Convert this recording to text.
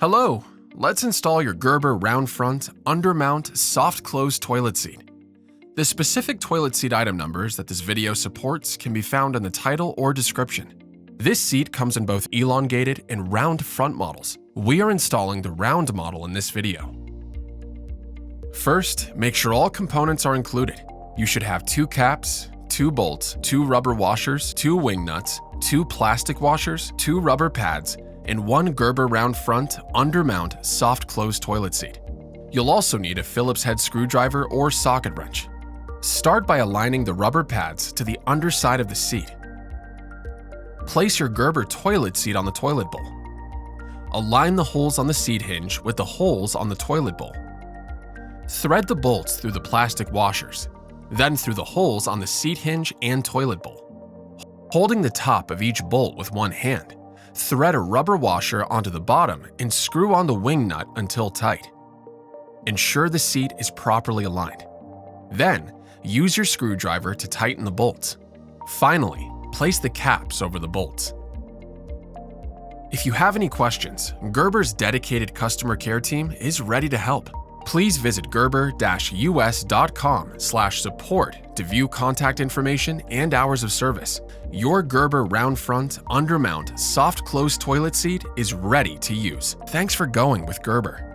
Hello, let's install your Gerber round front, undermount, soft close toilet seat. The specific toilet seat item numbers that this video supports can be found in the title or description. This seat comes in both elongated and round front models. We are installing the round model in this video. First, make sure all components are included. You should have 2 caps, 2 bolts, 2 rubber washers, 2 wing nuts, 2 plastic washers, 2 rubber pads, and 1 Gerber round front, undermount, soft close toilet seat. You'll also need a Phillips head screwdriver or socket wrench. Start by aligning the rubber pads to the underside of the seat. Place your Gerber toilet seat on the toilet bowl. Align the holes on the seat hinge with the holes on the toilet bowl. Thread the bolts through the plastic washers, then through the holes on the seat hinge and toilet bowl. Holding the top of each bolt with one hand, thread a rubber washer onto the bottom and screw on the wing nut until tight. Ensure the seat is properly aligned. Then, use your screwdriver to tighten the bolts. Finally, place the caps over the bolts. If you have any questions, Gerber's dedicated customer care team is ready to help. Please visit gerber-us.com/support to view contact information and hours of service. Your Gerber round front, undermount, soft close toilet seat is ready to use. Thanks for going with Gerber.